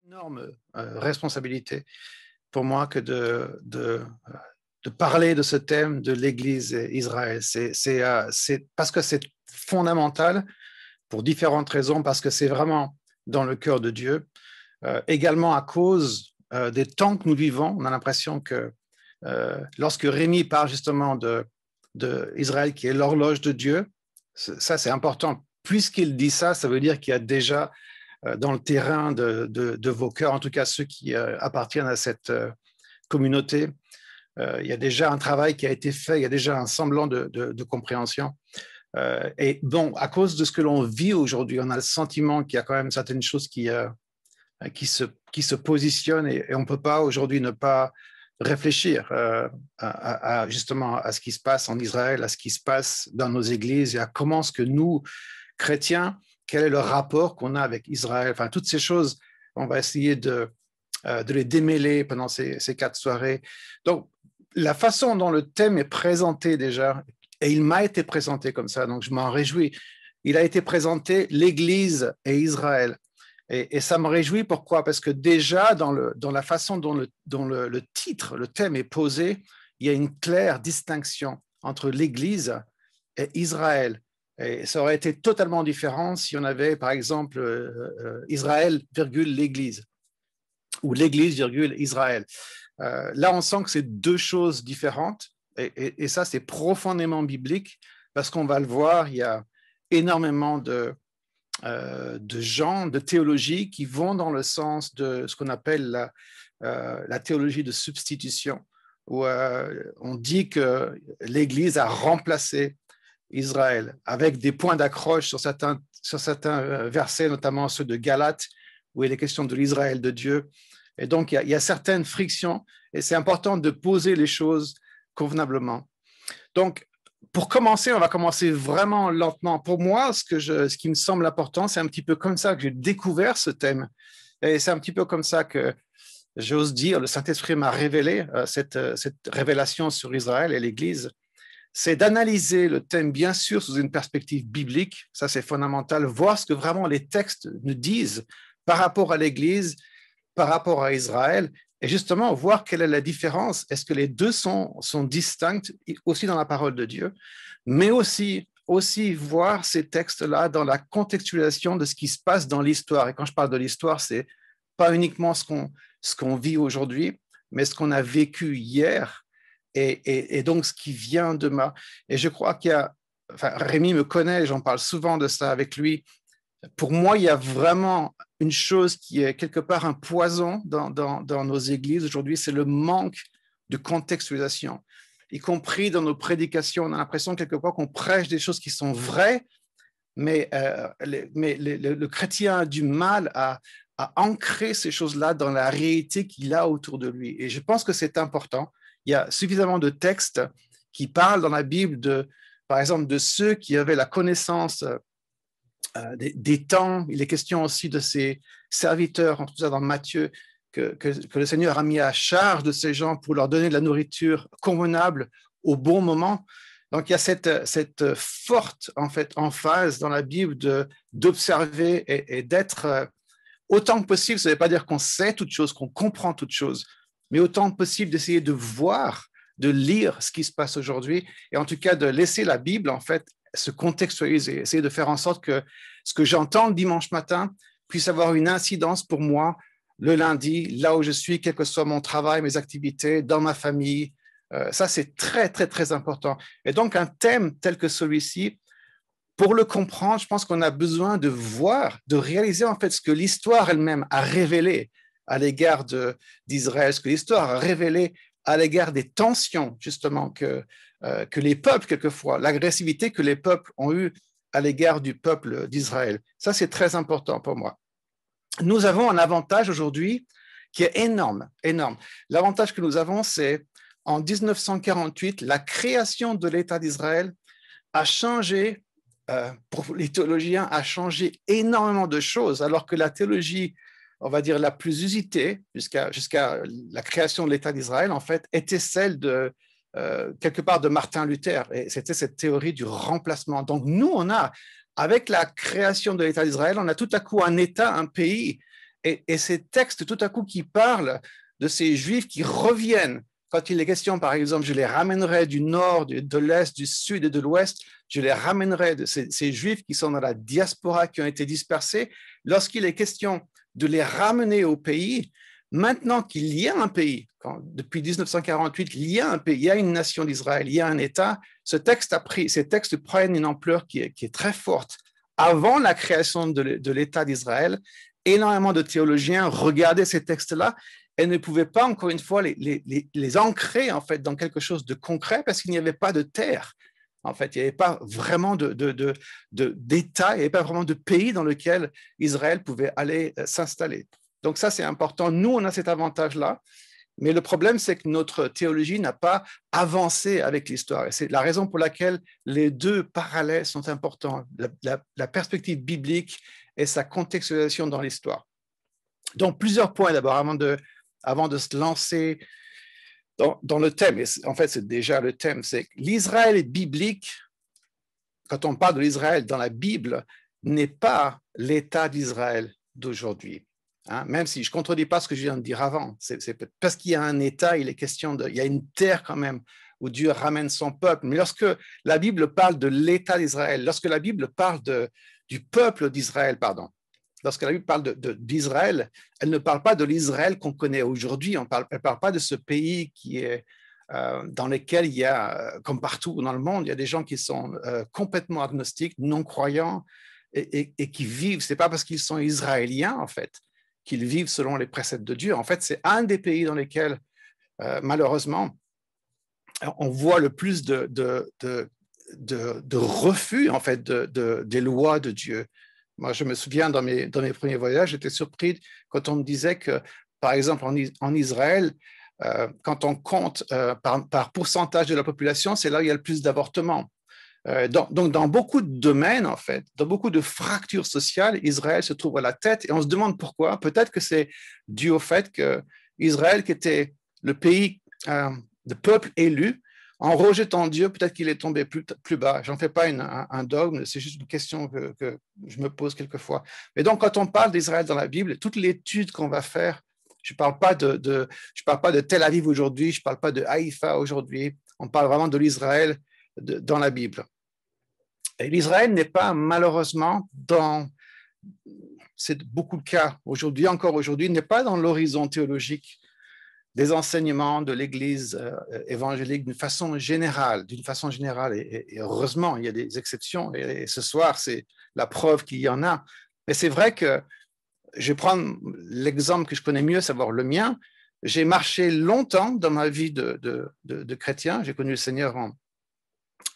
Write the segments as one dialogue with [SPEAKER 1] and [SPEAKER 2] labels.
[SPEAKER 1] Énorme responsabilité pour moi que de parler de ce thème de l'Église Israël. C'est parce que c'est fondamental pour différentes raisons, parce que c'est vraiment dans le cœur de Dieu. Également à cause des temps que nous vivons, on a l'impression que lorsque Rémi parle justement de Israël qui est l'horloge de Dieu, ça c'est important. Puisqu'il dit ça, ça veut dire qu'il y a déjà dans le terrain de vos cœurs, en tout cas ceux qui appartiennent à cette communauté. Il y a déjà un travail qui a été fait, il y a déjà un semblant de compréhension. Et bon, à cause de ce que l'on vit aujourd'hui, on a le sentiment qu'il y a quand même certaines choses qui se positionnent et on ne peut pas aujourd'hui ne pas réfléchir justement à ce qui se passe en Israël, à ce qui se passe dans nos églises et à comment est-ce que nous, chrétiens, quel est le rapport qu'on a avec Israël. Enfin, toutes ces choses, on va essayer de les démêler pendant ces 4 soirées. Donc, la façon dont le thème est présenté déjà, et il m'a été présenté comme ça, donc je m'en réjouis, il a été présenté l'Église et Israël. Et ça me réjouit, pourquoi? Parce que déjà, dans la façon dont le titre, le thème est posé, il y a une claire distinction entre l'Église et Israël. Et ça aurait été totalement différent si on avait, par exemple, Israël, l'Église, ou l'Église, Israël. Là, on sent que c'est 2 choses différentes, et ça, c'est profondément biblique, parce qu'on va le voir, il y a énormément de gens, de théologie qui vont dans le sens de ce qu'on appelle la théologie de substitution, où on dit que l'Église a remplacé Israël, avec des points d'accroche sur certains versets, notamment ceux de Galates, où il est question de l'Israël de Dieu. Et donc, il y a certaines frictions, et c'est important de poser les choses convenablement. Donc, pour commencer, on va commencer vraiment lentement. Pour moi, ce qui me semble important, c'est un petit peu comme ça que j'ai découvert ce thème. Et c'est un petit peu comme ça que j'ose dire, le Saint-Esprit m'a révélé cette révélation sur Israël et l'Église. C'est d'analyser le thème, bien sûr, sous une perspective biblique. Ça, c'est fondamental. Voir ce que vraiment les textes nous disent par rapport à l'Église, par rapport à Israël, et justement voir quelle est la différence. Est-ce que les deux sont distincts aussi dans la parole de Dieu, mais aussi voir ces textes-là dans la contextualisation de ce qui se passe dans l'histoire. Et quand je parle de l'histoire, c'est pas uniquement ce qu'on vit aujourd'hui, mais ce qu'on a vécu hier, et donc ce qui vient demain. Et je crois qu'il y a, enfin, Rémi me connaît, j'en parle souvent de ça avec lui. Pour moi, il y a vraiment une chose qui est quelque part un poison dans nos églises aujourd'hui, c'est le manque de contextualisation, y compris dans nos prédications. On a l'impression quelque part qu'on prêche des choses qui sont vraies, mais le chrétien a du mal à ancrer ces choses-là dans la réalité qu'il a autour de lui. Et je pense que c'est important. Il y a suffisamment de textes qui parlent dans la Bible, par exemple, de ceux qui avaient la connaissance des temps. Il est question aussi de ces serviteurs, on trouve ça dans Matthieu, que le Seigneur a mis à charge de ces gens pour leur donner de la nourriture convenable au bon moment. Donc, il y a cette forte en fait, emphase dans la Bible d'observer et d'être autant que possible. Ça ne veut pas dire qu'on sait toutes choses, qu'on comprend toutes choses, mais autant que possible d'essayer de voir, de lire ce qui se passe aujourd'hui, et en tout cas de laisser la Bible en fait se contextualiser, essayer de faire en sorte que ce que j'entends le dimanche matin puisse avoir une incidence pour moi le lundi, là où je suis, quel que soit mon travail, mes activités, dans ma famille. Ça, c'est très, très, très important. Et donc, un thème tel que celui-ci, pour le comprendre, je pense qu'on a besoin de voir, de réaliser en fait ce que l'histoire elle-même a révélé à l'égard d'Israël, ce que l'histoire a révélé à l'égard des tensions, justement, que les peuples, quelquefois, l'agressivité que les peuples ont eue à l'égard du peuple d'Israël. Ça, c'est très important pour moi. Nous avons un avantage aujourd'hui qui est énorme, énorme. L'avantage que nous avons, c'est en 1948, la création de l'État d'Israël a changé, pour les théologiens, a changé énormément de choses, alors que la théologie, on va dire, la plus usitée jusqu'à la création de l'État d'Israël, en fait, était celle quelque part de Martin Luther. Et c'était cette théorie du remplacement. Donc, nous, avec la création de l'État d'Israël, on a tout à coup un État, un pays, Et ces textes, tout à coup, qui parlent de ces Juifs qui reviennent, quand il est question, par exemple, je les ramènerai du nord, de l'est, du sud et de l'ouest, je les ramènerai de ces Juifs qui sont dans la diaspora, qui ont été dispersés, lorsqu'il est question de les ramener au pays, maintenant qu'il y a un pays, depuis 1948, il y a un pays, il y a une nation d'Israël, il y a un État, ces textes prennent une ampleur qui est très forte. Avant la création de l'État d'Israël, énormément de théologiens regardaient ces textes-là et ne pouvaient pas, encore une fois, les ancrer en fait, dans quelque chose de concret parce qu'il n'y avait pas de terre. En fait, il n'y avait pas vraiment d'État, il n'y avait pas vraiment de pays dans lequel Israël pouvait aller s'installer. Donc ça, c'est important. Nous, on a cet avantage-là. Mais le problème, c'est que notre théologie n'a pas avancé avec l'histoire. Et c'est la raison pour laquelle les deux parallèles sont importants, la perspective biblique et sa contextualisation dans l'histoire. Donc, plusieurs points d'abord avant de se lancer dans le thème. Et en fait, c'est déjà le thème, c'est que l'Israël biblique, quand on parle de l'Israël dans la Bible, n'est pas l'État d'Israël d'aujourd'hui. Hein, même si je ne contredis pas ce que je viens de dire avant, c'est parce qu'il y a un État, il est question il y a une terre quand même où Dieu ramène son peuple. Mais lorsque la Bible parle de l'État d'Israël, lorsque la Bible parle du peuple d'Israël, pardon, lorsque la Bible parle d'Israël, elle ne parle pas de l'Israël qu'on connaît aujourd'hui, elle ne parle pas de ce pays qui est dans lequel il y a, comme partout dans le monde, il y a des gens qui sont complètement agnostiques, non-croyants et qui vivent, ce n'est pas parce qu'ils sont israéliens en fait, qu'ils vivent selon les préceptes de Dieu. En fait, c'est un des pays dans lesquels, malheureusement, on voit le plus de refus, en fait, des lois de Dieu. Moi, je me souviens, dans mes premiers voyages, j'étais surpris quand on me disait que, par exemple, en Israël, quand on compte par pourcentage de la population, c'est là où il y a le plus d'avortements. Donc, dans beaucoup de domaines, en fait, dans beaucoup de fractures sociales, Israël se trouve à la tête et on se demande pourquoi. Peut-être que c'est dû au fait qu'Israël, qui était le pays de peuple élu, en rejetant Dieu, peut-être qu'il est tombé plus bas. Je n'en fais pas un dogme, c'est juste une question que je me pose quelquefois. Mais donc, quand on parle d'Israël dans la Bible, toute l'étude qu'on va faire, je ne parle pas de Tel Aviv aujourd'hui, je ne parle pas de Haïfa aujourd'hui, on parle vraiment de l'Israël dans la Bible. Et l'Israël n'est pas malheureusement c'est beaucoup de cas aujourd'hui, encore aujourd'hui, n'est pas dans l'horizon théologique des enseignements de l'Église évangélique d'une façon générale. Et heureusement, il y a des exceptions. Et ce soir, c'est la preuve qu'il y en a. Mais c'est vrai que je vais prendre l'exemple que je connais mieux, savoir le mien. J'ai marché longtemps dans ma vie de chrétien. J'ai connu le Seigneur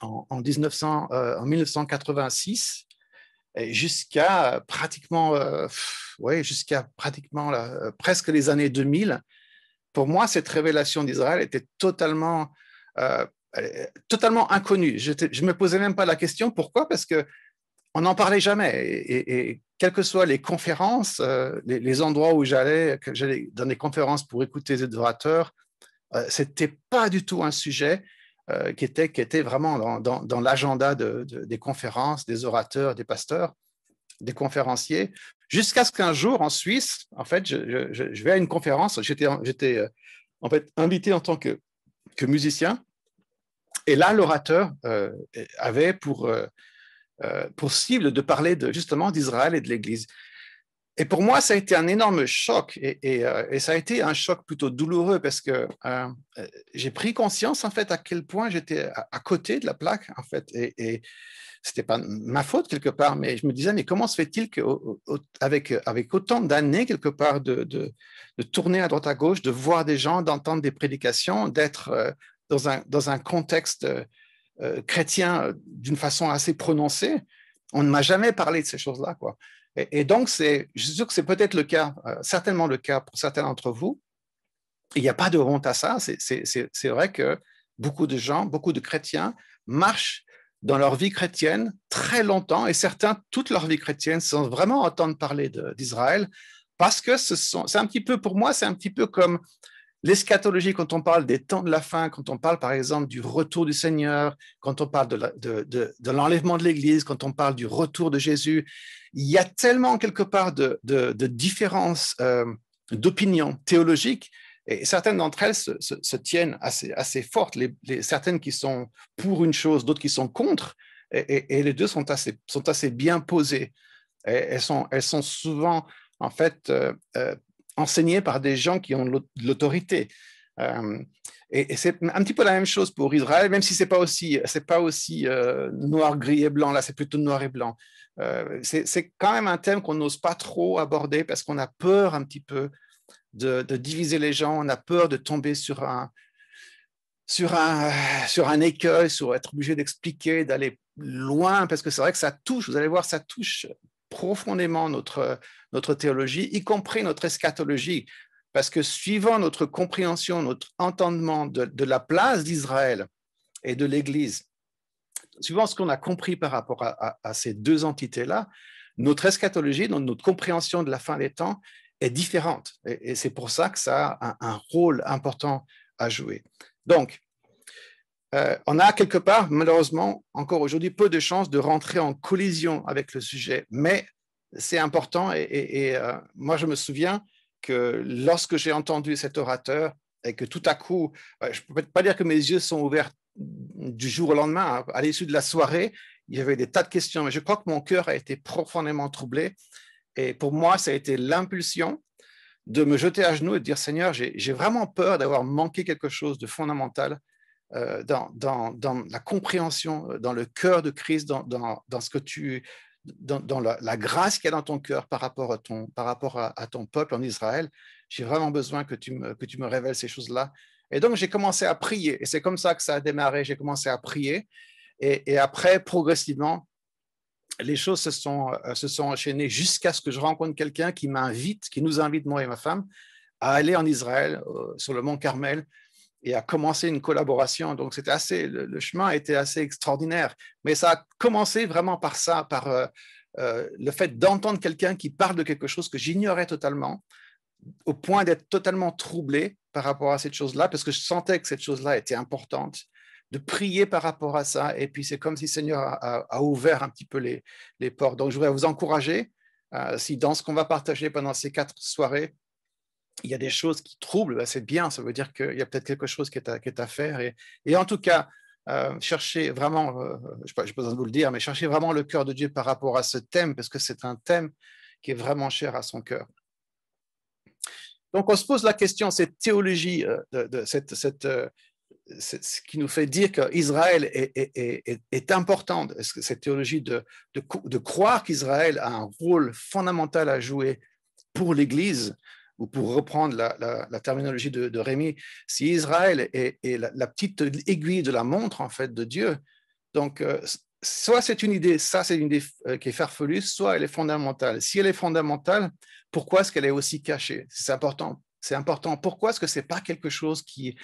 [SPEAKER 1] en 1986 jusqu'à pratiquement, presque les années 2000. Pour moi, cette révélation d'Israël était totalement inconnue. Je ne me posais même pas la question. Pourquoi? Parce qu'on n'en parlait jamais. Et quelles que soient les conférences, les endroits où j'allais dans des conférences pour écouter des orateurs, ce n'était pas du tout un sujet qui était vraiment dans l'agenda des conférences, des orateurs, des pasteurs, des conférenciers, jusqu'à ce qu'un jour, en Suisse, en fait, je vais à une conférence, j'étais en fait invité en tant que musicien, et là, l'orateur avait pour cible de parler justement d'Israël et de l'Église. Et pour moi, ça a été un énorme choc et ça a été un choc plutôt douloureux parce que j'ai pris conscience en fait à quel point j'étais à côté de la plaque en fait et c'était pas ma faute quelque part, mais je me disais mais comment se fait-il qu'avec autant d'années quelque part de tourner à droite à gauche, de voir des gens, d'entendre des prédications, d'être dans un contexte chrétien d'une façon assez prononcée, on ne m'a jamais parlé de ces choses-là quoi. Et donc, je suis sûr que c'est peut-être le cas, certainement le cas pour certains d'entre vous. Il n'y a pas de honte à ça. C'est vrai que beaucoup de gens, beaucoup de chrétiens marchent dans leur vie chrétienne très longtemps et certains, toute leur vie chrétienne, sans vraiment entendre parler d'Israël parce que c'est un petit peu, pour moi, c'est un petit peu comme L'eschatologie, quand on parle des temps de la fin, quand on parle par exemple du retour du Seigneur, quand on parle de l'enlèvement de l'Église, quand on parle du retour de Jésus, il y a tellement quelque part de différences d'opinions théologiques, et certaines d'entre elles se tiennent assez fortes, certaines qui sont pour une chose, d'autres qui sont contre, et les deux sont assez bien posées. Elles sont souvent, en fait, enseignées par des gens qui ont de l'autorité. Et c'est un petit peu la même chose pour Israël, même si c'est pas aussi noir, gris et blanc. Là, c'est plutôt noir et blanc. C'est quand même un thème qu'on n'ose pas trop aborder parce qu'on a peur un petit peu de diviser les gens. On a peur de tomber sur un écueil, sur être obligé d'expliquer, d'aller loin, parce que c'est vrai que ça touche, vous allez voir, ça touche profondément notre théologie, y compris notre eschatologie, parce que suivant notre compréhension, notre entendement de la place d'Israël et de l'Église, suivant ce qu'on a compris par rapport à ces deux entités-là, notre eschatologie, notre compréhension de la fin des temps est différente. Et c'est pour ça que ça a un rôle important à jouer. Donc, on a quelque part, malheureusement, encore aujourd'hui, peu de chances de rentrer en collision avec le sujet, mais c'est important. Et moi, je me souviens que lorsque j'ai entendu cet orateur et que tout à coup, je ne peux pas dire que mes yeux sont ouverts du jour au lendemain, à l'issue de la soirée, il y avait des tas de questions, mais je crois que mon cœur a été profondément troublé. Et pour moi, ça a été l'impulsion de me jeter à genoux et de dire, Seigneur, j'ai vraiment peur d'avoir manqué quelque chose de fondamental dans la compréhension, dans le cœur de Christ, dans ce que dans la grâce qu'il y a dans ton cœur par rapport à ton peuple en Israël. J'ai vraiment besoin que tu me révèles ces choses-là. Et donc, j'ai commencé à prier. Et c'est comme ça que ça a démarré. J'ai commencé à prier. Et après, progressivement, les choses se sont enchaînées jusqu'à ce que je rencontre quelqu'un qui nous invite, moi et ma femme, à aller en Israël, sur le mont Carmel, et à commencer une collaboration. Donc, le chemin a été assez extraordinaire. Mais ça a commencé vraiment par ça, par le fait d'entendre quelqu'un qui parle de quelque chose que j'ignorais totalement, au point d'être totalement troublé par rapport à cette chose-là, parce que je sentais que cette chose-là était importante, de prier par rapport à ça. Et puis, c'est comme si le Seigneur a ouvert un petit peu les portes. Donc, je voudrais vous encourager, si dans ce qu'on va partager pendant ces 4 soirées, il y a des choses qui troublent, ben c'est bien, ça veut dire qu'il y a peut-être quelque chose qui est à faire. Et en tout cas, cherchez vraiment, je n'ai pas besoin de vous le dire, mais cherchez vraiment le cœur de Dieu par rapport à ce thème, parce que c'est un thème qui est vraiment cher à son cœur. Donc, on se pose la question, cette théologie, ce qui nous fait dire qu'Israël est importante, cette théologie de croire qu'Israël a un rôle fondamental à jouer pour l'Église, ou pour reprendre la terminologie de Rémi, si Israël est la petite aiguille de la montre, en fait, de Dieu, donc soit c'est une idée qui est farfelue, soit elle est fondamentale. Si elle est fondamentale, pourquoi est-ce qu'elle est aussi cachée? C'est important. C'est important. Pourquoi est-ce que ce n'est pas quelque chose qui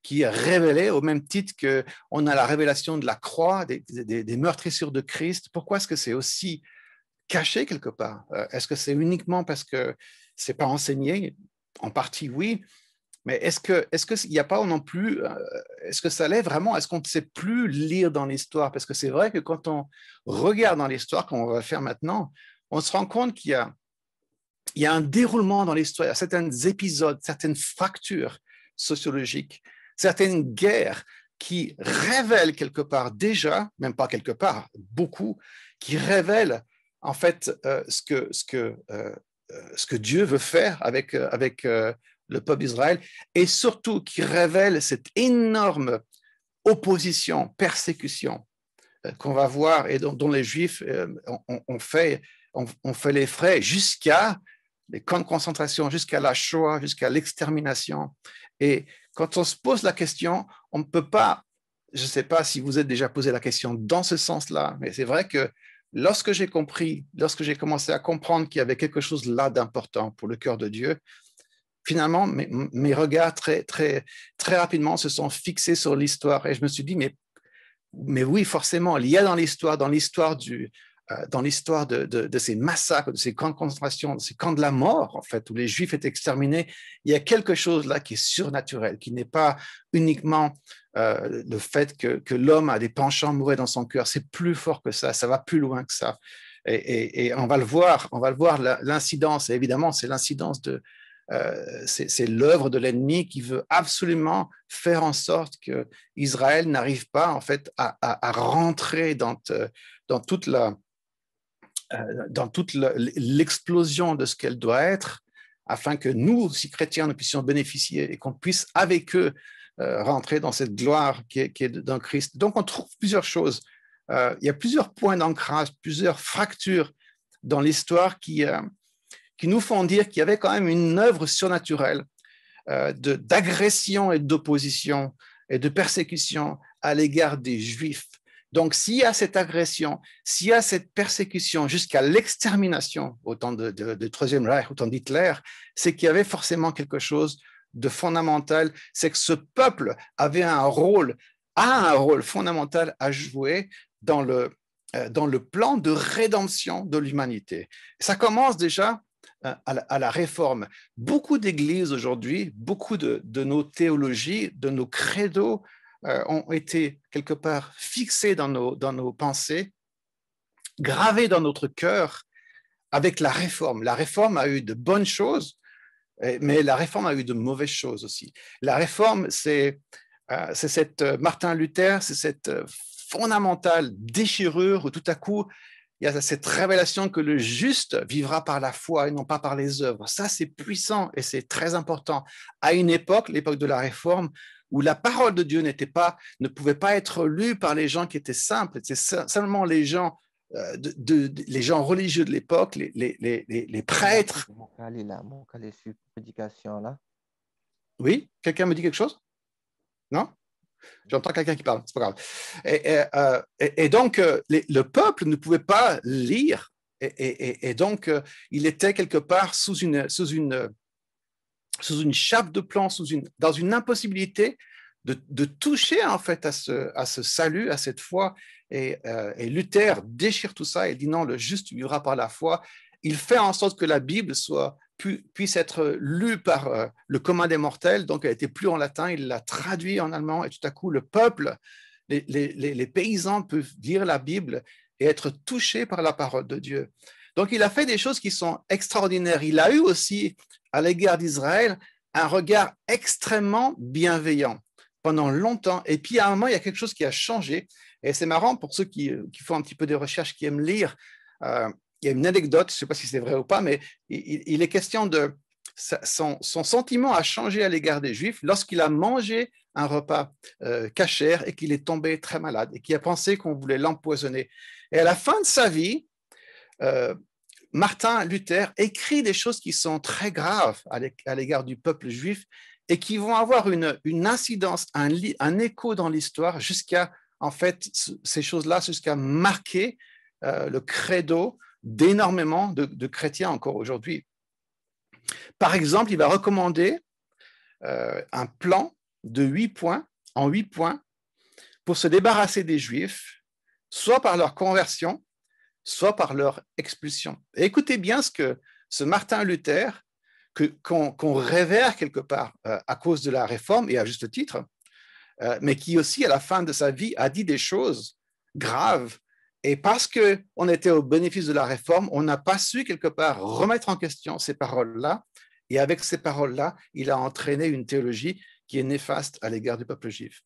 [SPEAKER 1] est révélé au même titre qu'on a la révélation de la croix, des meurtrissures de Christ? Pourquoi est-ce que c'est aussi caché quelque part? Est-ce que c'est uniquement parce que c'est pas enseigné? En partie, oui. Mais est-ce qu'il n'y a pas non plus, est-ce que ça l'est vraiment? Est-ce qu'on ne sait plus lire dans l'histoire? Parce que c'est vrai que quand on regarde dans l'histoire, comme on va faire maintenant, on se rend compte qu'il y a un déroulement dans l'histoire, il y a certains épisodes, certaines fractures sociologiques, certaines guerres qui révèlent quelque part déjà, même pas quelque part, beaucoup, qui révèlent en fait ce que Dieu veut faire avec le peuple d'Israël, et surtout qui révèle cette énorme opposition, persécution qu'on va voir et dont les Juifs ont fait les frais jusqu'à les camps de concentration, jusqu'à la Shoah, jusqu'à l'extermination. Et quand on se pose la question, on ne peut pas, je ne sais pas si vous êtes déjà posé la question dans ce sens-là, mais c'est vrai que lorsque j'ai commencé à comprendre qu'il y avait quelque chose là d'important pour le cœur de Dieu, finalement, mes regards très, très, très rapidement se sont fixés sur l'histoire. Et je me suis dit, mais oui, forcément, il y a dans l'histoire dans l'histoire de ces massacres, de ces camps de concentration, de ces camps de la mort, en fait, où les Juifs étaient exterminés, il y a quelque chose là qui est surnaturel, qui n'est pas uniquement le fait que l'homme a des penchants mauvais dans son cœur. C'est plus fort que ça va plus loin que ça. Et on va le voir, l'incidence, et évidemment, c'est l'incidence c'est l'œuvre de l'ennemi qui veut absolument faire en sorte que Israël n'arrive pas, en fait, à rentrer dans toute l'explosion de ce qu'elle doit être, afin que nous, si chrétiens, nous puissions bénéficier et qu'on puisse avec eux rentrer dans cette gloire qui est dans Christ. Donc, on trouve plusieurs choses. Il y a plusieurs points d'ancrage, plusieurs fractures dans l'histoire qui nous font dire qu'il y avait quand même une œuvre surnaturelle d'agression et d'opposition et de persécution à l'égard des Juifs. Donc, s'il y a cette agression, s'il y a cette persécution jusqu'à l'extermination au temps du Troisième Reich, au temps d'Hitler, c'est qu'il y avait forcément quelque chose de fondamental, c'est que ce peuple a un rôle fondamental à jouer dans le plan de rédemption de l'humanité. Ça commence déjà à la réforme. Beaucoup d'églises aujourd'hui, beaucoup de nos théologies, de nos credos ont été quelque part fixés dans nos pensées, gravés dans notre cœur avec la réforme. La réforme a eu de bonnes choses, mais la réforme a eu de mauvaises choses aussi. La réforme, c'est Martin Luther, c'est cette fondamentale déchirure où tout à coup, il y a cette révélation que le juste vivra par la foi et non pas par les œuvres. Ça, c'est puissant et c'est très important. À une époque, l'époque de la Réforme, où la parole de Dieu ne pouvait pas être lue par les gens qui étaient simples, c'était seulement les gens, les gens religieux de l'époque, les prêtres.
[SPEAKER 2] Mon calé sur prédication là.
[SPEAKER 1] Oui, quelqu'un me dit quelque chose? Non? J'entends quelqu'un qui parle, c'est pas grave. Et donc, le peuple ne pouvait pas lire, et donc, il était quelque part sous une chape de plomb, dans une impossibilité de toucher en fait à ce salut, à cette foi. Et Luther déchire tout ça et dit non, le juste vivra par la foi. Il fait en sorte que la Bible puisse être lue par le commun des mortels, donc elle n'était plus en latin, il l'a traduit en allemand, et tout à coup, le peuple, les paysans peuvent lire la Bible et être touchés par la parole de Dieu. Donc, il a fait des choses qui sont extraordinaires. Il a eu aussi, à l'égard d'Israël, un regard extrêmement bienveillant pendant longtemps. Et puis, à un moment, il y a quelque chose qui a changé. Et c'est marrant pour ceux qui font un petit peu des recherches, qui aiment lire. Il y a une anecdote, je ne sais pas si c'est vrai ou pas, mais il est question de son sentiment a changé à l'égard des Juifs lorsqu'il a mangé un repas cachère et qu'il est tombé très malade et qu'il a pensé qu'on voulait l'empoisonner. Et à la fin de sa vie, Martin Luther écrit des choses qui sont très graves à l'égard du peuple juif et qui vont avoir une incidence, un écho dans l'histoire jusqu'à, en fait, ces choses-là, jusqu'à marquer le credo d'énormément de chrétiens encore aujourd'hui. Par exemple, il va recommander un plan de 8 points, en 8 points, pour se débarrasser des Juifs, soit par leur conversion, soit par leur expulsion. Et écoutez bien ce Martin Luther, qu'on révère quelque part à cause de la réforme, et à juste titre, mais qui aussi, à la fin de sa vie, a dit des choses graves. Et parce qu'on était au bénéfice de la réforme, on n'a pas su quelque part remettre en question ces paroles-là. Et avec ces paroles-là, il a entraîné une théologie qui est néfaste à l'égard du peuple juif.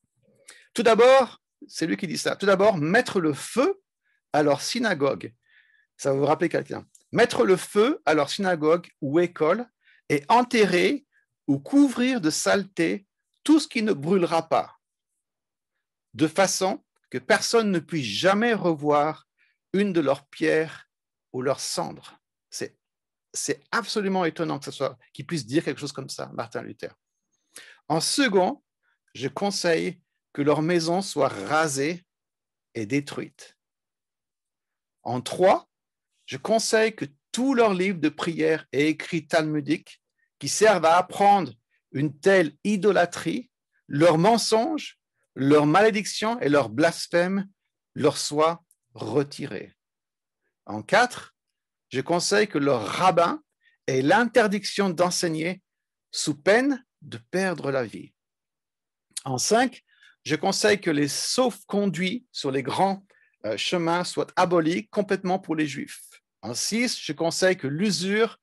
[SPEAKER 1] Tout d'abord, c'est lui qui dit ça, tout d'abord, mettre le feu à leur synagogue. Ça va vous rappeler quelqu'un. Mettre le feu à leur synagogue ou école et enterrer ou couvrir de saleté tout ce qui ne brûlera pas, de façon que personne ne puisse jamais revoir une de leurs pierres ou leurs cendres. C'est absolument étonnant qu'il puisse dire quelque chose comme ça, Martin Luther. En second, je conseille que leurs maisons soient rasées et détruites. En 3, je conseille que tous leurs livres de prière et écrits talmudiques qui servent à apprendre une telle idolâtrie, leurs mensonges, leurs malédictions et leurs blasphèmes leur soient retirés. En 4, je conseille que leur rabbin ait l'interdiction d'enseigner sous peine de perdre la vie. En 5, je conseille que les sauf-conduits sur les grands chemins soient abolis complètement pour les Juifs. En 6, je conseille que l'usure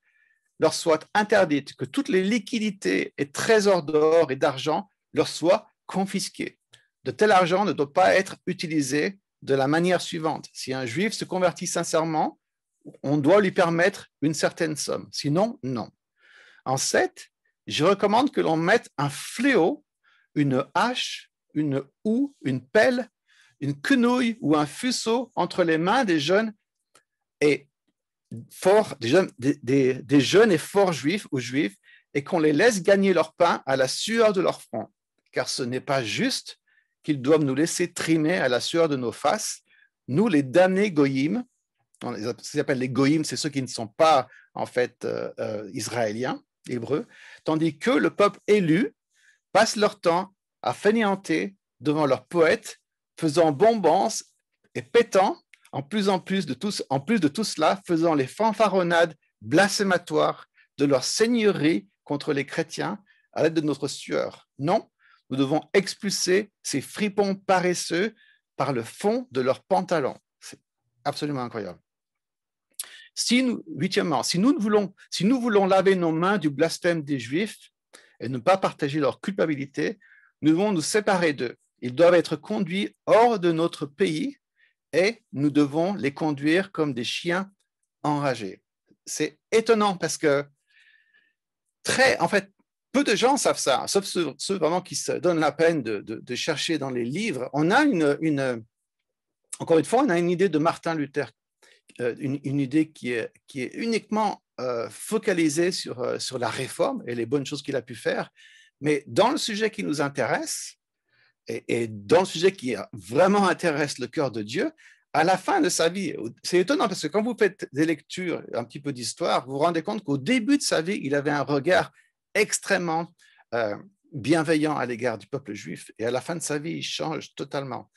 [SPEAKER 1] leur soit interdite, que toutes les liquidités et trésors d'or et d'argent leur soient confisqués. De tel argent ne doit pas être utilisé de la manière suivante. Si un Juif se convertit sincèrement, on doit lui permettre une certaine somme. Sinon, non. En 7, je recommande que l'on mette un fléau, une hache, une houe, une pelle, une quenouille ou un fuseau entre les mains des jeunes et des jeunes et forts juifs ou juifs, et qu'on les laisse gagner leur pain à la sueur de leur front, car ce n'est pas juste qu'ils doivent nous laisser trimer à la sueur de nos faces, nous les damnés goyim. Ce qu'ils appellent les goyim, c'est ceux qui ne sont pas en fait israéliens, hébreux, tandis que le peuple élu passe leur temps à fainéanter devant leurs poètes, faisant bombance et pétant, en plus de tout cela, faisant les fanfaronnades blasphématoires de leur seigneurie contre les chrétiens à l'aide de notre sueur. Non, nous devons expulser ces fripons paresseux par le fond de leurs pantalons. C'est absolument incroyable. Huitièmement, si nous voulons laver nos mains du blasphème des Juifs et ne pas partager leur culpabilité, nous devons nous séparer d'eux. Ils doivent être conduits hors de notre pays et nous devons les conduire comme des chiens enragés. C'est étonnant parce que peu de gens savent ça, sauf ceux vraiment qui se donnent la peine de chercher dans les livres. On a encore une fois, on a une idée de Martin Luther, une idée qui est uniquement focalisée sur la réforme et les bonnes choses qu'il a pu faire. Mais dans le sujet qui nous intéresse, et dans le sujet qui vraiment intéresse le cœur de Dieu, à la fin de sa vie, c'est étonnant parce que quand vous faites des lectures, un petit peu d'histoire, vous vous rendez compte qu'au début de sa vie, il avait un regard extrêmement bienveillant à l'égard du peuple juif. Et à la fin de sa vie, il change totalement.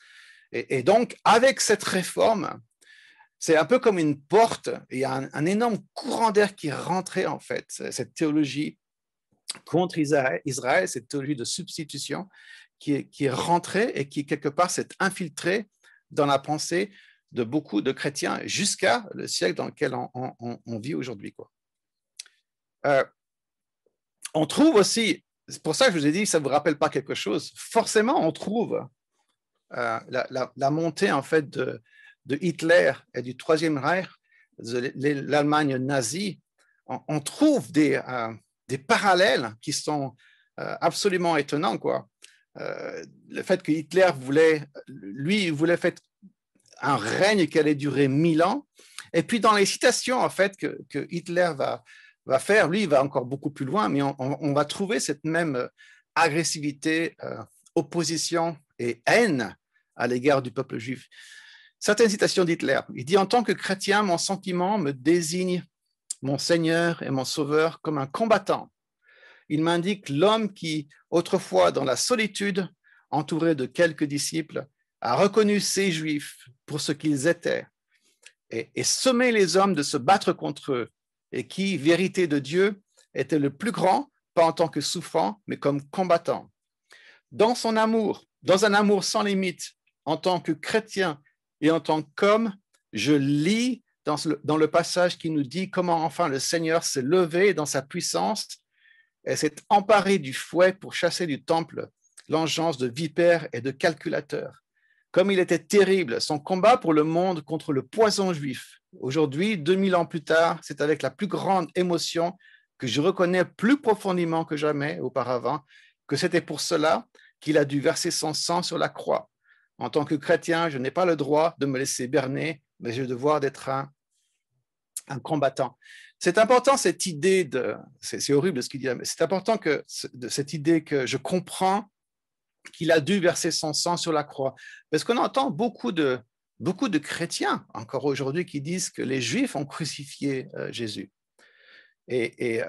[SPEAKER 1] Et donc, avec cette réforme, c'est un peu comme une porte, il y a un énorme courant d'air qui est rentré, en fait, cette théologie contre Israël, cette théologie de substitution qui est rentrée et qui, quelque part, s'est infiltrée dans la pensée de beaucoup de chrétiens jusqu'à le siècle dans lequel on vit aujourd'hui. On trouve aussi, c'est pour ça que je vous ai dit, ça ne vous rappelle pas quelque chose, forcément, on trouve la montée, en fait, de Hitler et du Troisième Reich, de l'Allemagne nazie. On trouve des parallèles qui sont absolument étonnants, quoi. Le fait que Hitler voulait faire un règne qui allait durer 1000 ans. Et puis dans les citations en fait que Hitler va faire, lui, il va encore beaucoup plus loin, mais on va trouver cette même agressivité, opposition et haine à l'égard du peuple juif. Certaines citations d'Hitler. Il dit « En tant que chrétien, mon sentiment me désigne mon Seigneur et mon Sauveur comme un combattant. Il m'indique l'homme qui, autrefois dans la solitude, entouré de quelques disciples, a reconnu ces Juifs pour ce qu'ils étaient et sommé les hommes de se battre contre eux, et qui, vérité de Dieu, était le plus grand, pas en tant que souffrant, mais comme combattant. Dans un amour sans limite, en tant que chrétien et en tant qu'homme, je lis dans le passage qui nous dit comment enfin le Seigneur s'est levé dans sa puissance et s'est emparé du fouet pour chasser du temple l'engeance de vipères et de calculateurs. Comme il était terrible son combat pour le monde contre le poison juif. Aujourd'hui, 2000 ans plus tard, c'est avec la plus grande émotion que je reconnais plus profondément que jamais auparavant que c'était pour cela qu'il a dû verser son sang sur la croix. En tant que chrétien, je n'ai pas le droit de me laisser berner, mais j'ai le devoir d'être un combattant. C'est important cette idée c'est horrible ce qu'il dit, mais c'est important cette idée que je comprends qu'il a dû verser son sang sur la croix. Parce qu'on entend beaucoup de chrétiens encore aujourd'hui qui disent que les Juifs ont crucifié Jésus. Et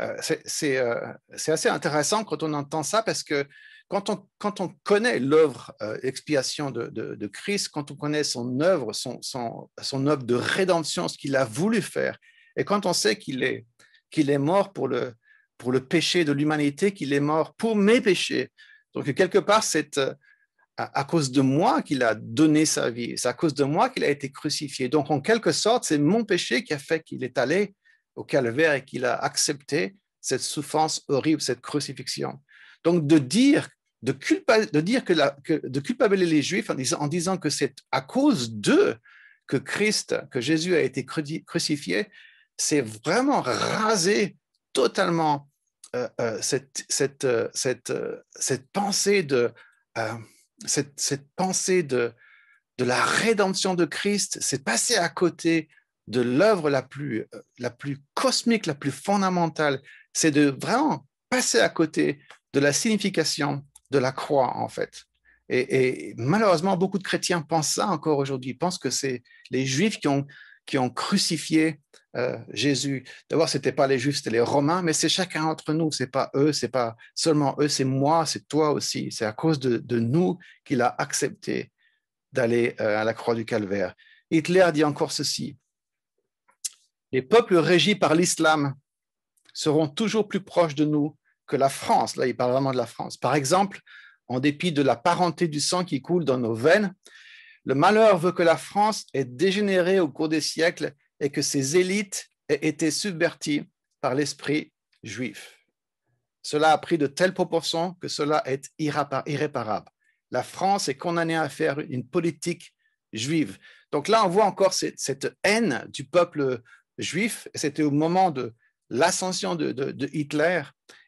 [SPEAKER 1] c'est assez intéressant quand on entend ça parce que quand on connaît l'œuvre expiation de Christ, quand on connaît son œuvre, son œuvre de rédemption, ce qu'il a voulu faire, et quand on sait qu'il est mort pour le péché de l'humanité, qu'il est mort pour mes péchés. Donc, quelque part, c'est à cause de moi qu'il a donné sa vie. C'est à cause de moi qu'il a été crucifié. Donc, en quelque sorte, c'est mon péché qui a fait qu'il est allé au calvaire et qu'il a accepté cette souffrance horrible, cette crucifixion. Donc, de culpabiliser les Juifs en disant que c'est à cause d'eux que Jésus a été crucifié, c'est vraiment raser totalement cette pensée de la rédemption de Christ. C'est passer à côté de l'œuvre la plus cosmique, la plus fondamentale. C'est de vraiment passer à côté de la signification de la croix, en fait. Et malheureusement, beaucoup de chrétiens pensent ça encore aujourd'hui. Ils pensent que c'est les Juifs qui ont crucifié Jésus. D'abord, ce n'était pas les Juifs, c'était les Romains, mais c'est chacun d'entre nous. Ce n'est pas eux, ce n'est pas seulement eux, c'est moi, c'est toi aussi. C'est à cause de nous qu'il a accepté d'aller à la croix du calvaire. Hitler dit encore ceci: les peuples régis par l'islam seront toujours plus proches de nous que la France. Là, il parle vraiment de la France. Par exemple, en dépit de la parenté du sang qui coule dans nos veines, le malheur veut que la France ait dégénéré au cours des siècles et que ses élites aient été subverties par l'esprit juif. Cela a pris de telles proportions que cela est irréparable. La France est condamnée à faire une politique juive. Donc là, on voit encore cette haine du peuple juif. C'était au moment de l'ascension de Hitler,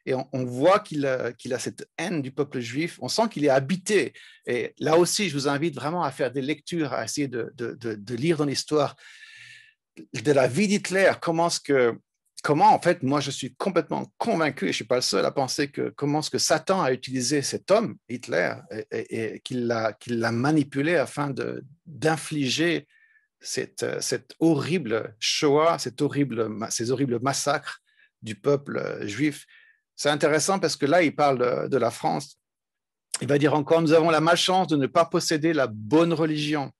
[SPEAKER 1] et on voit qu'il a cette haine du peuple juif. On sent qu'il est habité. Et là aussi, je vous invite vraiment à faire des lectures, à essayer de lire dans l'histoire de la vie d'Hitler. Comment, en fait, moi, je suis complètement convaincu, et je ne suis pas le seul à penser comment est-ce que Satan a utilisé cet homme, Hitler, et qu'il l'a manipulé afin d'infliger cette horrible Shoah, ces horribles massacres du peuple juif. C'est intéressant parce que là, il parle de la France. Il va dire encore: nous avons la malchance de ne pas posséder la bonne religion.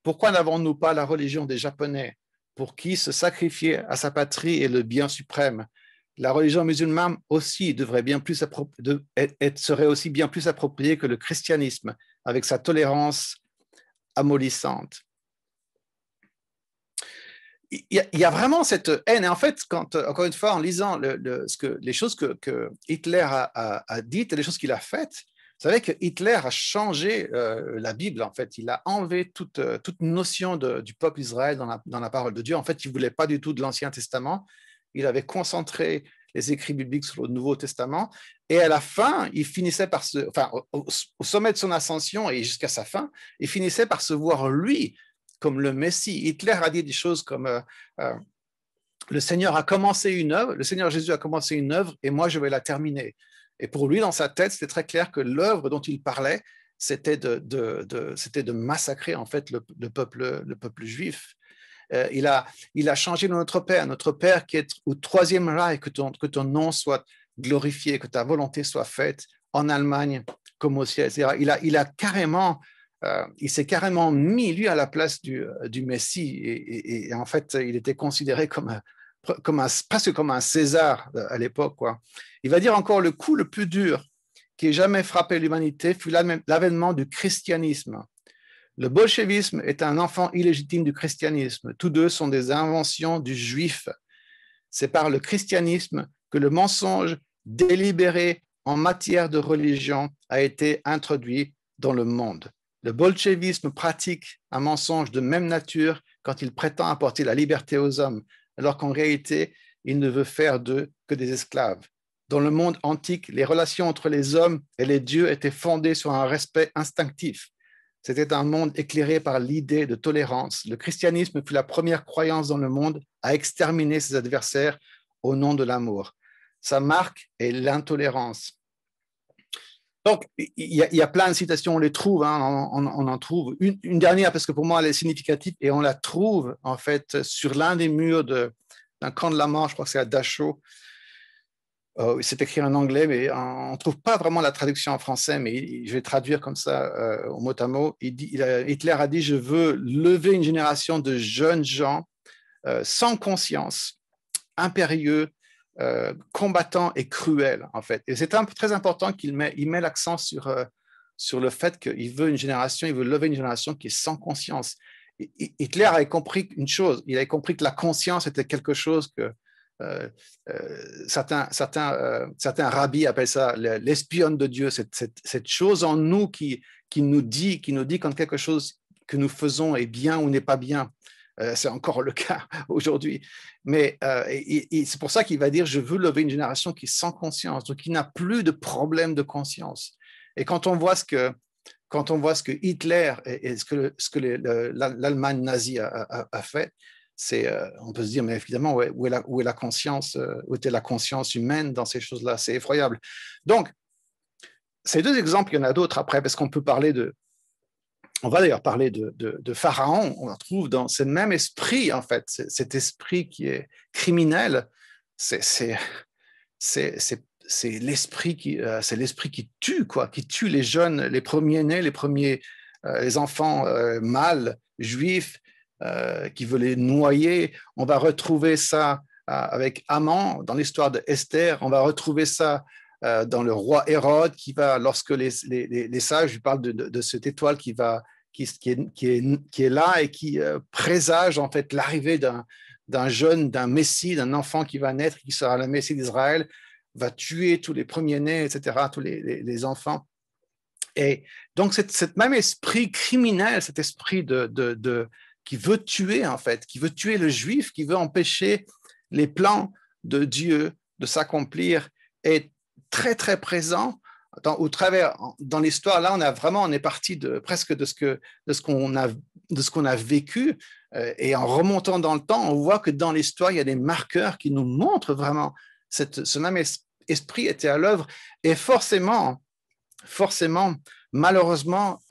[SPEAKER 1] Pourquoi n'avons-nous pas la religion des Japonais, pour qui se sacrifier à sa patrie est le bien suprême? La religion musulmane aussi serait aussi bien plus appropriée que le christianisme, avec sa tolérance amollissante. Il y a vraiment cette haine. Et en fait, encore une fois, en lisant les choses que Hitler a dites et les choses qu'il a faites, vous savez que Hitler a changé la Bible, en fait. Il a enlevé toute notion du peuple Israël dans la parole de Dieu. En fait, il ne voulait pas du tout de l'Ancien Testament. Il avait concentré les écrits bibliques sur le Nouveau Testament. Et à la fin, il finissait au sommet de son ascension et jusqu'à sa fin, il finissait par se voir, lui, comme le Messie. Hitler a dit des choses comme le Seigneur a commencé une œuvre, le Seigneur Jésus a commencé une œuvre et moi je vais la terminer. Et pour lui, dans sa tête, c'était très clair que l'œuvre dont il parlait, c'était de massacrer en fait le peuple juif. Il a changé notre Père qui est au troisième Reich, que ton nom soit glorifié, que ta volonté soit faite en Allemagne comme au ciel, etc. Il s'est carrément mis, lui, à la place du Messie. Et en fait, il était considéré presque comme un César à l'époque, quoi. Il va dire encore: le coup le plus dur qui ait jamais frappé l'humanité fut l'avènement du christianisme. Le bolchevisme est un enfant illégitime du christianisme. Tous deux sont des inventions du juif. C'est par le christianisme que le mensonge délibéré en matière de religion a été introduit dans le monde. Le bolchevisme pratique un mensonge de même nature quand il prétend apporter la liberté aux hommes, alors qu'en réalité, il ne veut faire d'eux que des esclaves. Dans le monde antique, les relations entre les hommes et les dieux étaient fondées sur un respect instinctif. C'était un monde éclairé par l'idée de tolérance. Le christianisme fut la première croyance dans le monde à exterminer ses adversaires au nom de l'amour. Sa marque est l'intolérance. Donc, il y a plein de citations, on les trouve, hein, on en trouve. Une dernière, parce que pour moi, elle est significative, et on la trouve, en fait, sur l'un des murs d'un camp de la mort, je crois que c'est à Dachau. C'est écrit en anglais, mais on ne trouve pas vraiment la traduction en français, mais je vais traduire comme ça au mot à mot. Hitler a dit, je veux lever une génération de jeunes gens sans conscience, impérieux, combattants et cruels, en fait. Et c'est très important qu'il met l'accent sur le fait qu'il veut il veut lever une génération qui est sans conscience. Hitler avait compris une chose, il avait compris que la conscience était quelque chose que certains rabbis appellent ça l'espionne de Dieu, cette chose en nous qui nous dit quand quelque chose que nous faisons est bien ou n'est pas bien. C'est encore le cas aujourd'hui. Mais c'est pour ça qu'il va dire, je veux lever une génération qui est sans conscience, donc qui n'a plus de problème de conscience. Et quand on voit ce que Hitler et ce que l'Allemagne nazie a fait, on peut se dire, mais évidemment, où est la conscience, où était la conscience humaine dans ces choses-là? C'est effroyable. Donc, ces deux exemples, il y en a d'autres après, parce qu'on peut parler on va d'ailleurs parler de Pharaon. On trouve dans ce même esprit, en fait, cet esprit qui est criminel. C'est l'esprit qui tue, quoi, qui tue les jeunes, les premiers-nés, les enfants mâles, juifs, qui veut les noyer. On va retrouver ça avec Haman dans l'histoire de Esther. On va retrouver ça dans le roi Hérode qui va, lorsque les sages lui parlent de cette étoile qui est là et qui présage en fait l'arrivée d'un Messie, d'un enfant qui va naître, qui sera le Messie d'Israël, va tuer tous les premiers-nés, etc., tous les enfants. Et donc, cet même esprit criminel, cet esprit qui veut tuer, en fait, qui veut tuer le juif, qui veut empêcher les plans de Dieu de s'accomplir, est très, très présent dans l'histoire. Là, on est parti presque de ce qu'on a vécu. Et en remontant dans le temps, on voit que dans l'histoire, il y a des marqueurs qui nous montrent vraiment ce même esprit était à l'œuvre. Et forcément, malheureusement,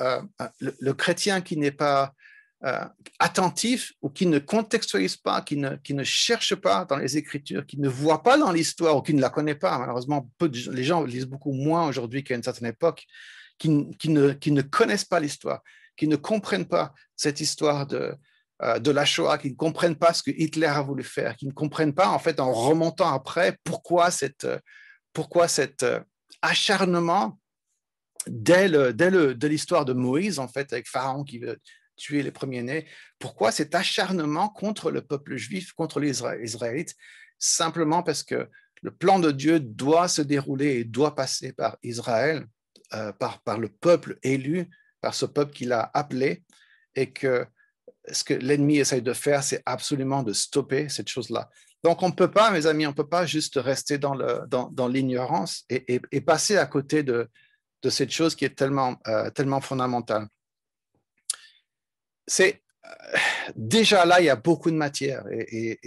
[SPEAKER 1] le chrétien qui n'est pas attentif ou qui ne contextualise pas, qui ne cherche pas dans les Écritures, qui ne voit pas dans l'histoire ou qui ne la connaît pas, malheureusement, les gens lisent beaucoup moins aujourd'hui qu'à une certaine époque, qui ne connaissent pas l'histoire, qui ne comprennent pas cette histoire de la Shoah, qui ne comprennent pas ce que Hitler a voulu faire, qui ne comprennent pas, en fait, en remontant après, pourquoi cet acharnement de l'histoire de Moïse, en fait, avec Pharaon qui veut tuer les premiers-nés, pourquoi cet acharnement contre le peuple juif, contre les Israélites, simplement parce que le plan de Dieu doit se dérouler et doit passer par Israël, par le peuple élu, par ce peuple qu'il a appelé, et que ce que l'ennemi essaye de faire, c'est absolument de stopper cette chose-là. Donc, on ne peut pas, mes amis, on ne peut pas juste rester dans l'ignorance et passer à côté de cette chose qui est tellement fondamentale. Déjà là, il y a beaucoup de matière et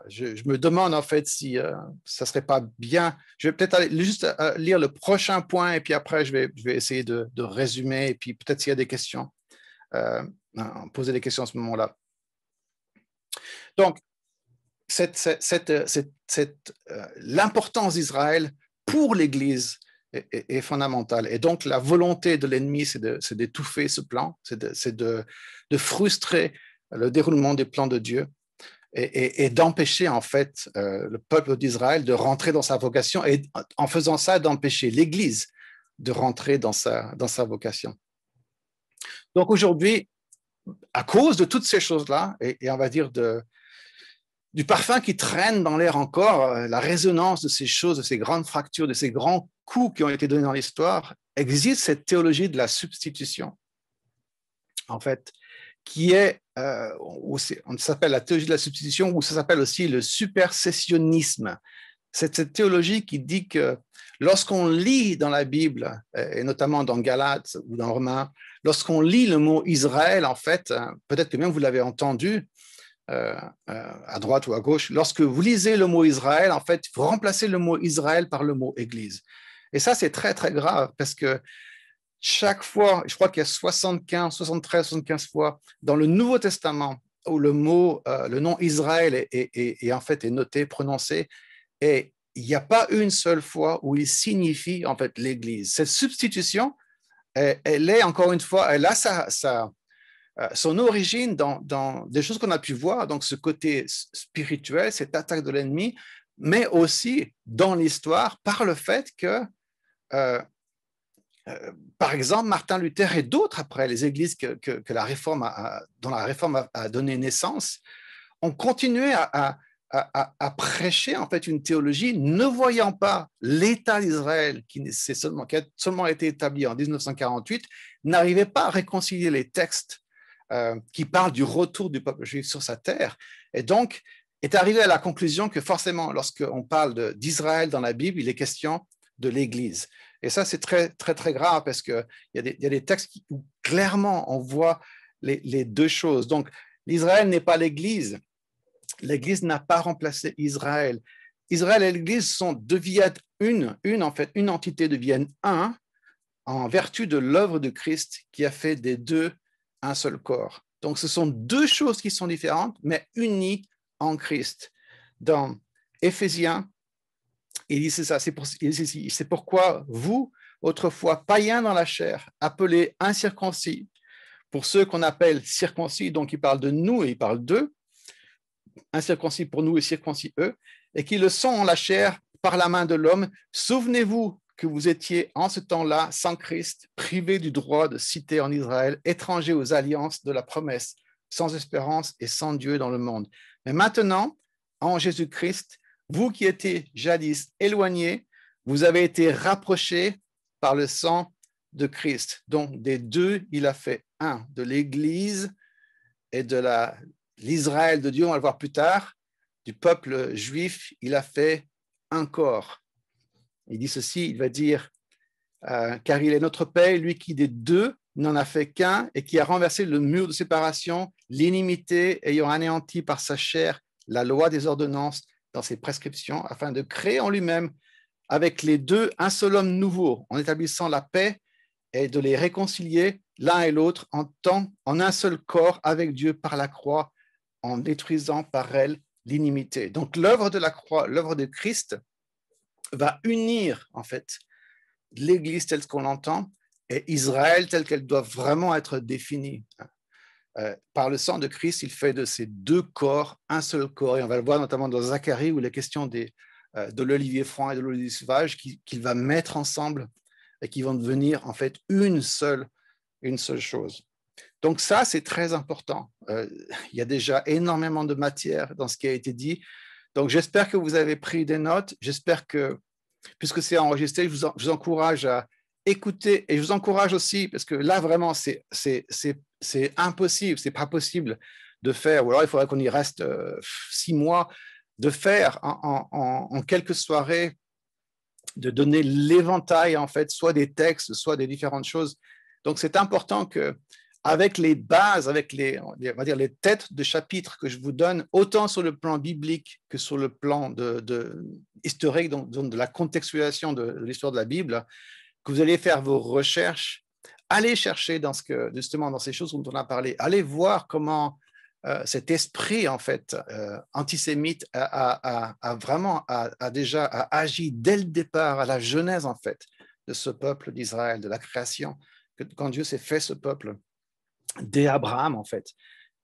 [SPEAKER 1] je me demande en fait si ça serait pas bien. Je vais peut-être juste lire le prochain point et puis après je vais essayer de résumer et puis peut-être s'il y a des questions, poser des questions à ce moment-là. Donc, l'importance d'Israël pour l'Église est fondamentale. Et donc, la volonté de l'ennemi, c'est d'étouffer ce plan, c'est de frustrer le déroulement des plans de Dieu et d'empêcher, en fait, le peuple d'Israël de rentrer dans sa vocation et, en faisant ça, d'empêcher l'Église de rentrer dans sa vocation. Donc, aujourd'hui, à cause de toutes ces choses-là, et on va dire du parfum qui traîne dans l'air encore, la résonance de ces choses, de ces grandes fractures, de ces grands coups qui ont été donnés dans l'histoire, existe cette théologie de la substitution, en fait, qui est, on s'appelle la théologie de la substitution, ou ça s'appelle aussi le supersessionnisme. C'est cette théologie qui dit que lorsqu'on lit dans la Bible, et notamment dans Galates ou dans Romains, lorsqu'on lit le mot Israël, en fait, peut-être que même vous l'avez entendu, à droite ou à gauche, lorsque vous lisez le mot Israël, en fait, il faut remplacer le mot Israël par le mot Église. Et ça, c'est très, très grave parce que chaque fois, je crois qu'il y a 73 fois dans le Nouveau Testament où le nom Israël est en fait est noté, prononcé, et il n'y a pas une seule fois où il signifie en fait l'Église. Cette substitution, elle est encore une fois, elle a son origine dans des choses qu'on a pu voir, donc ce côté spirituel, cette attaque de l'ennemi, mais aussi dans l'histoire par le fait que, par exemple, Martin Luther et d'autres après, les églises que la réforme dont la réforme a donné naissance, ont continué à prêcher en fait une théologie ne voyant pas l'État d'Israël qui a seulement été établi en 1948, n'arrivait pas à réconcilier les textes qui parlent du retour du peuple juif sur sa terre, et donc est arrivé à la conclusion que forcément, lorsqu'on parle d'Israël dans la Bible, il est question de l'Église. Et ça, c'est très, très, très grave parce qu'il y a des textes où clairement on voit les deux choses. Donc, l'Israël n'est pas l'Église. L'Église n'a pas remplacé Israël. Israël et l'Église deviennent une entité, deviennent un en vertu de l'œuvre de Christ qui a fait des deux un seul corps. Donc, ce sont deux choses qui sont différentes, mais unies en Christ. Dans Éphésiens, il dit ça, c'est pourquoi vous, autrefois païens dans la chair, appelés incirconcis, pour ceux qu'on appelle circoncis, donc il parle de nous et il parle d'eux, incirconcis pour nous et circoncis eux, et qui le sont en la chair par la main de l'homme. Souvenez-vous que vous étiez en ce temps-là sans Christ, privés du droit de cité en Israël, étrangers aux alliances de la promesse, sans espérance et sans Dieu dans le monde. Mais maintenant, en Jésus-Christ, vous qui étiez jadis éloignés, vous avez été rapprochés par le sang de Christ. Donc, des deux, il a fait un, de l'Église et de l'Israël de Dieu, on va le voir plus tard, du peuple juif, il a fait un corps. Il dit ceci, il va dire, car il est notre Père, lui qui des deux n'en a fait qu'un et qui a renversé le mur de séparation, l'inimité ayant anéanti par sa chair la loi des ordonnances dans ses prescriptions, afin de créer en lui-même avec les deux un seul homme nouveau, en établissant la paix et de les réconcilier l'un et l'autre en un seul corps avec Dieu par la croix, en détruisant par elle l'inimité. Donc l'œuvre de la croix, l'œuvre de Christ va unir en fait l'Église telle qu'on l'entend et Israël telle qu'elle doit vraiment être définie. Par le sang de Christ, il fait de ces deux corps un seul corps. Et on va le voir notamment dans Zacharie où il est question de l'olivier franc et de l'olivier sauvage qu'il va mettre ensemble et qui vont devenir en fait une seule chose. Donc ça, c'est très important. Il y a déjà énormément de matière dans ce qui a été dit. Donc j'espère que vous avez pris des notes. J'espère que, puisque c'est enregistré, je vous encourage à écouter et je vous encourage aussi, parce que là, vraiment, c'est impossible, c'est pas possible de faire, ou alors il faudrait qu'on y reste 6 mois, de faire en quelques soirées, de donner l'éventail, en fait, soit des textes, soit des différentes choses. Donc, c'est important que, avec les bases, avec on va dire les têtes de chapitres que je vous donne, autant sur le plan biblique que sur le plan historique, donc de la contextualisation de l'histoire de la Bible, que vous allez faire vos recherches, allez chercher justement dans ces choses dont on a parlé, allez voir comment cet esprit en fait antisémite a déjà agi dès le départ, à la genèse en fait de ce peuple d'Israël, de la création, quand Dieu s'est fait ce peuple dès Abraham en fait.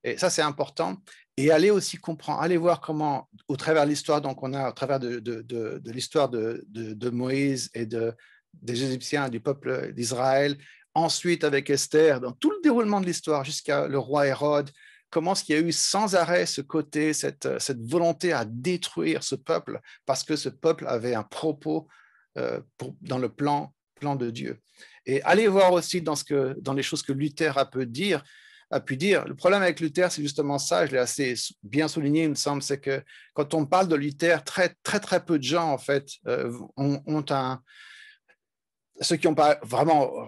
[SPEAKER 1] Et ça c'est important. Et allez aussi comprendre, allez voir comment au travers de l'histoire, donc on a au travers de l'histoire de Moïse et des Égyptiens, du peuple d'Israël, ensuite avec Esther, dans tout le déroulement de l'histoire jusqu'à le roi Hérode, comment est-ce qu'il y a eu sans arrêt ce côté, cette volonté à détruire ce peuple, parce que ce peuple avait un propos dans le plan de Dieu. Et allez voir aussi dans les choses que Luther a pu dire. Le problème avec Luther, c'est justement ça, je l'ai assez bien souligné, il me semble, c'est que quand on parle de Luther, très, très, très peu de gens, en fait, ceux qui n'ont pas vraiment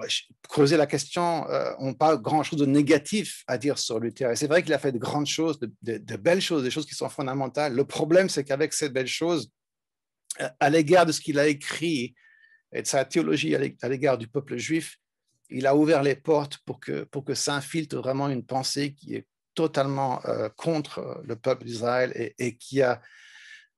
[SPEAKER 1] creusé la question n'ont pas grand-chose de négatif à dire sur Luther. Et c'est vrai qu'il a fait de grandes choses, de belles choses, des choses qui sont fondamentales. Le problème, c'est qu'avec ces belles choses, à l'égard de ce qu'il a écrit et de sa théologie à l'égard du peuple juif, il a ouvert les portes pour que s'infiltre vraiment une pensée qui est totalement contre le peuple d'Israël et qui a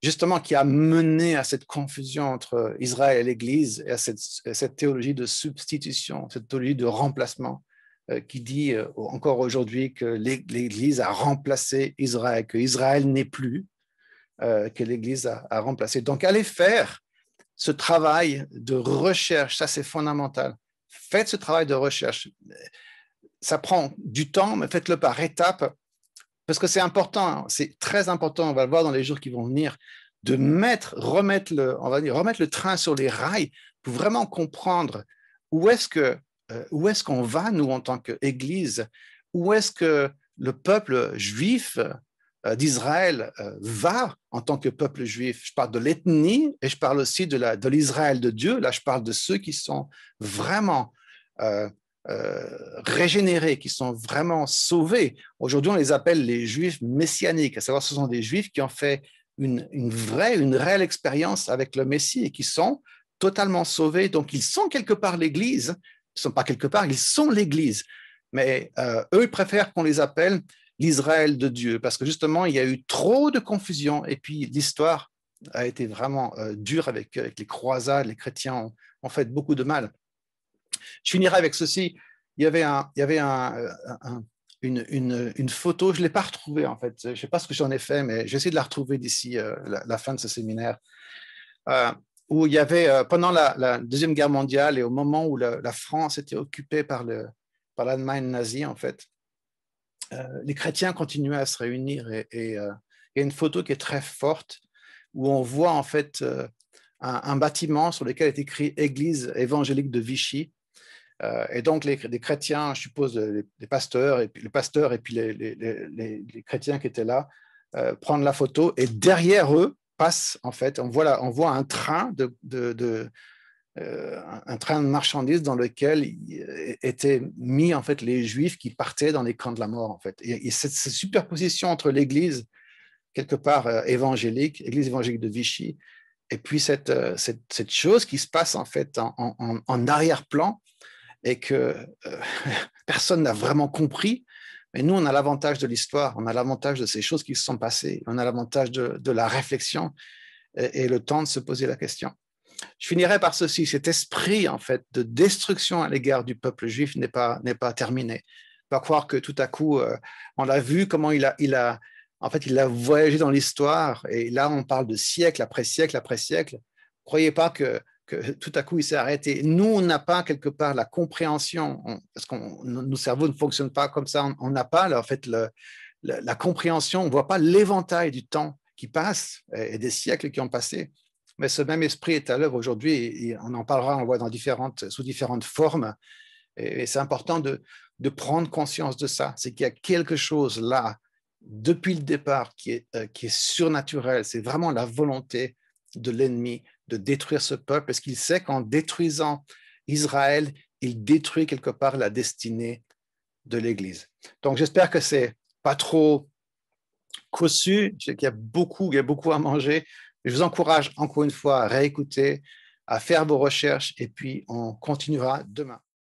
[SPEAKER 1] justement qui a mené à cette confusion entre Israël et l'Église et à cette théologie de substitution, cette théologie de remplacement qui dit encore aujourd'hui que l'Église a remplacé Israël, que Israël n'est plus, que l'Église a remplacé. Donc, allez faire ce travail de recherche, ça c'est fondamental. Faites ce travail de recherche. Ça prend du temps, mais faites-le par étapes, parce que c'est important, c'est très important, on va le voir dans les jours qui vont venir, de remettre le train sur les rails pour vraiment comprendre où est-ce qu'on va, nous, en tant qu'Église, où est-ce que le peuple juif d'Israël va en tant que peuple juif. Je parle de l'ethnie et je parle aussi de l'Israël de Dieu. Là, je parle de ceux qui sont vraiment régénérés, qui sont vraiment sauvés. Aujourd'hui, on les appelle les juifs messianiques, à savoir ce sont des juifs qui ont fait une réelle expérience avec le Messie et qui sont totalement sauvés. Donc, ils sont quelque part l'Église. Ils ne sont pas quelque part, ils sont l'Église. Mais eux, ils préfèrent qu'on les appelle l'Israël de Dieu, parce que justement, il y a eu trop de confusion et puis l'histoire a été vraiment dure avec les croisades, les chrétiens ont fait beaucoup de mal. Je finirai avec ceci. Il y avait une photo, je ne l'ai pas retrouvée en fait, je ne sais pas ce que j'en ai fait, mais j'essaie de la retrouver d'ici la fin de ce séminaire, où il y avait, pendant la Deuxième Guerre mondiale et au moment où la France était occupée par l'Allemagne nazie en fait, les chrétiens continuaient à se réunir et il y a une photo qui est très forte où on voit en fait un bâtiment sur lequel est écrit Église évangélique de Vichy. Et donc les chrétiens, je suppose les pasteurs et puis les chrétiens qui étaient là prennent la photo et derrière eux passe en fait, on voit un train un train de marchandises dans lequel étaient mis en fait les Juifs qui partaient dans les camps de la mort en fait. Et cette superposition entre l'Église quelque part évangélique, Église évangélique de Vichy, et puis cette chose qui se passe en fait en arrière-plan et que personne n'a vraiment compris. Mais nous, on a l'avantage de l'histoire, on a l'avantage de ces choses qui se sont passées, on a l'avantage de la réflexion et le temps de se poser la question. Je finirai par ceci, cet esprit en fait de destruction à l'égard du peuple juif n'est pas terminé. Pas croire que tout à coup, on l'a vu comment il a voyagé dans l'histoire et là on parle de siècle après siècle après siècle. Croyez pas que tout à coup il s'est arrêté. Nous, on n'a pas quelque part la compréhension, parce que nos cerveaux ne fonctionnent pas comme ça, on n'a pas en fait la compréhension, on ne voit pas l'éventail du temps qui passe et des siècles qui ont passé. Mais ce même esprit est à l'œuvre aujourd'hui et on en parlera, on le voit sous différentes formes. Et c'est important de prendre conscience de ça. C'est qu'il y a quelque chose là, depuis le départ, qui est surnaturel. C'est vraiment la volonté de l'ennemi de détruire ce peuple parce qu'il sait qu'en détruisant Israël, il détruit quelque part la destinée de l'Église. Donc, j'espère que c'est pas trop cossu. Je sais qu'il y a beaucoup à manger. Je vous encourage encore une fois à réécouter, à faire vos recherches et puis on continuera demain.